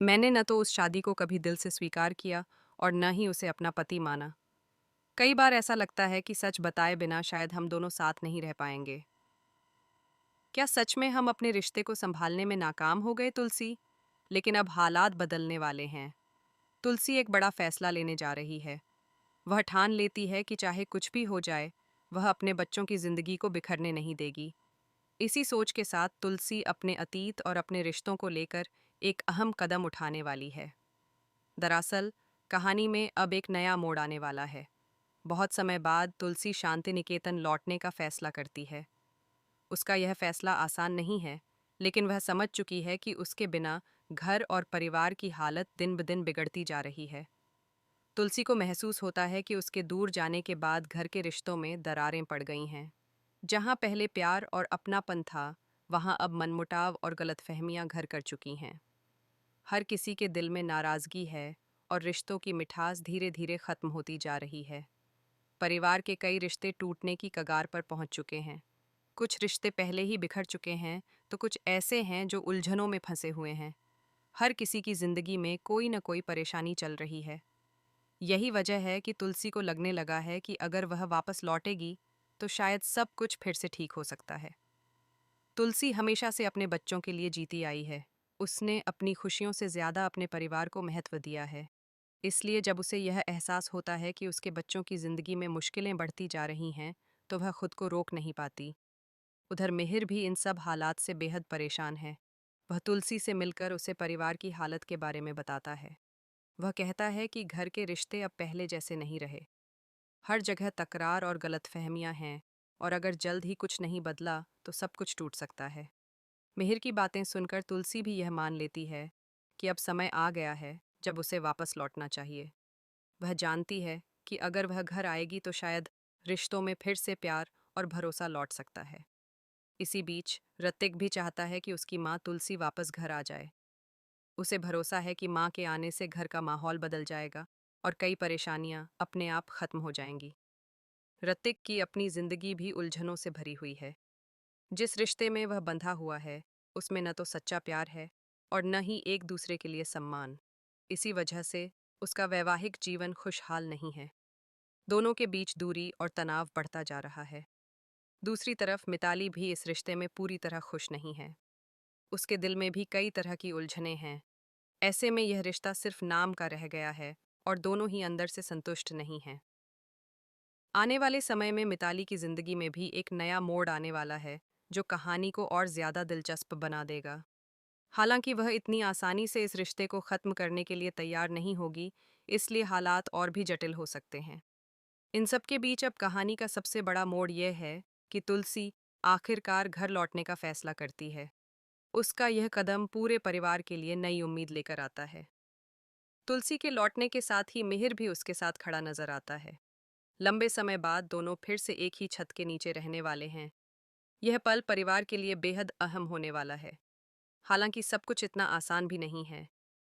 मैंने न तो उस शादी को कभी दिल से स्वीकार किया और न ही उसे अपना पति माना। कई बार ऐसा लगता है कि सच बताए बिना शायद हम दोनों साथ नहीं रह पाएंगे। क्या सच में हम अपने रिश्ते को संभालने में नाकाम हो गए, तुलसी? लेकिन अब हालात बदलने वाले हैं। तुलसी एक बड़ा फैसला लेने जा रही है। वह ठान लेती है कि चाहे कुछ भी हो जाए, वह अपने बच्चों की जिंदगी को बिखरने नहीं देगी। इसी सोच के साथ तुलसी अपने अतीत और अपने रिश्तों को लेकर एक अहम कदम उठाने वाली है। दरअसल कहानी में अब एक नया मोड़ आने वाला है। बहुत समय बाद तुलसी शांति निकेतन लौटने का फैसला करती है। उसका यह फैसला आसान नहीं है, लेकिन वह समझ चुकी है कि उसके बिना घर और परिवार की हालत दिन ब दिन बिगड़ती जा रही है। तुलसी को महसूस होता है कि उसके दूर जाने के बाद घर के रिश्तों में दरारें पड़ गई हैं। जहाँ पहले प्यार और अपनापन था, वहाँ अब मनमुटाव और गलतफहमियां घर कर चुकी हैं। हर किसी के दिल में नाराजगी है और रिश्तों की मिठास धीरे धीरे खत्म होती जा रही है। परिवार के कई रिश्ते टूटने की कगार पर पहुंच चुके हैं। कुछ रिश्ते पहले ही बिखर चुके हैं, तो कुछ ऐसे हैं जो उलझनों में फंसे हुए हैं। हर किसी की जिंदगी में कोई न कोई परेशानी चल रही है। यही वजह है कि तुलसी को लगने लगा है कि अगर वह वापस लौटेगी तो शायद सब कुछ फिर से ठीक हो सकता है। तुलसी हमेशा से अपने बच्चों के लिए जीती आई है। उसने अपनी खुशियों से ज्यादा अपने परिवार को महत्व दिया है। इसलिए जब उसे यह एहसास होता है कि उसके बच्चों की जिंदगी में मुश्किलें बढ़ती जा रही हैं, तो वह खुद को रोक नहीं पाती। उधर मिहिर भी इन सब हालात से बेहद परेशान है। वह तुलसी से मिलकर उसे परिवार की हालत के बारे में बताता है। वह कहता है कि घर के रिश्ते अब पहले जैसे नहीं रहे। हर जगह तकरार और गलतफहमियां हैं, और अगर जल्द ही कुछ नहीं बदला तो सब कुछ टूट सकता है। मिहिर की बातें सुनकर तुलसी भी यह मान लेती है कि अब समय आ गया है जब उसे वापस लौटना चाहिए। वह जानती है कि अगर वह घर आएगी तो शायद रिश्तों में फिर से प्यार और भरोसा लौट सकता है। इसी बीच ऋतिक भी चाहता है कि उसकी माँ तुलसी वापस घर आ जाए। उसे भरोसा है कि माँ के आने से घर का माहौल बदल जाएगा और कई परेशानियां अपने आप खत्म हो जाएंगी। ऋतिक की अपनी जिंदगी भी उलझनों से भरी हुई है। जिस रिश्ते में वह बंधा हुआ है, उसमें न तो सच्चा प्यार है और न ही एक दूसरे के लिए सम्मान। इसी वजह से उसका वैवाहिक जीवन खुशहाल नहीं है। दोनों के बीच दूरी और तनाव बढ़ता जा रहा है। दूसरी तरफ मिताली भी इस रिश्ते में पूरी तरह खुश नहीं है। उसके दिल में भी कई तरह की उलझनें हैं। ऐसे में यह रिश्ता सिर्फ नाम का रह गया है और दोनों ही अंदर से संतुष्ट नहीं हैं। आने वाले समय में मिताली की जिंदगी में भी एक नया मोड़ आने वाला है, जो कहानी को और ज्यादा दिलचस्प बना देगा। हालांकि वह इतनी आसानी से इस रिश्ते को खत्म करने के लिए तैयार नहीं होगी, इसलिए हालात और भी जटिल हो सकते हैं। इन सब के बीच अब कहानी का सबसे बड़ा मोड़ यह है कि तुलसी आखिरकार घर लौटने का फैसला करती है। उसका यह कदम पूरे परिवार के लिए नई उम्मीद लेकर आता है। तुलसी के लौटने के साथ ही मिहिर भी उसके साथ खड़ा नजर आता है। लंबे समय बाद दोनों फिर से एक ही छत के नीचे रहने वाले हैं। यह पल परिवार के लिए बेहद अहम होने वाला है। हालांकि सब कुछ इतना आसान भी नहीं है।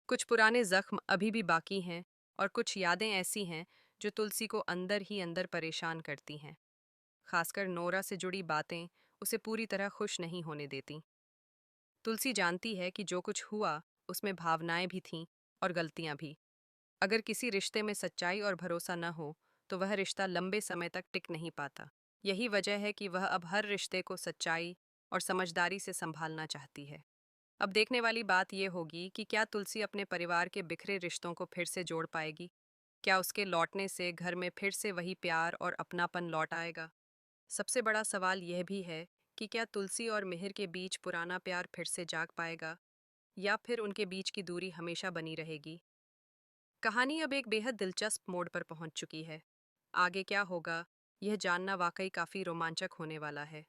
कुछ पुराने जख्म अभी भी बाकी हैं और कुछ यादें ऐसी हैं जो तुलसी को अंदर ही अंदर परेशान करती हैं। खासकर नोरा से जुड़ी बातें उसे पूरी तरह खुश नहीं होने देती। तुलसी जानती है कि जो कुछ हुआ उसमें भावनाएं भी थीं और गलतियां भी। अगर किसी रिश्ते में सच्चाई और भरोसा न हो तो वह रिश्ता लंबे समय तक टिक नहीं पाता। यही वजह है कि वह अब हर रिश्ते को सच्चाई और समझदारी से संभालना चाहती है। अब देखने वाली बात यह होगी कि क्या तुलसी अपने परिवार के बिखरे रिश्तों को फिर से जोड़ पाएगी। क्या उसके लौटने से घर में फिर से वही प्यार और अपनापन लौट आएगा। सबसे बड़ा सवाल यह भी है कि क्या तुलसी और मिहिर के बीच पुराना प्यार फिर से जाग पाएगा, या फिर उनके बीच की दूरी हमेशा बनी रहेगी। कहानी अब एक बेहद दिलचस्प मोड़ पर पहुंच चुकी है। आगे क्या होगा, यह जानना वाकई काफी रोमांचक होने वाला है।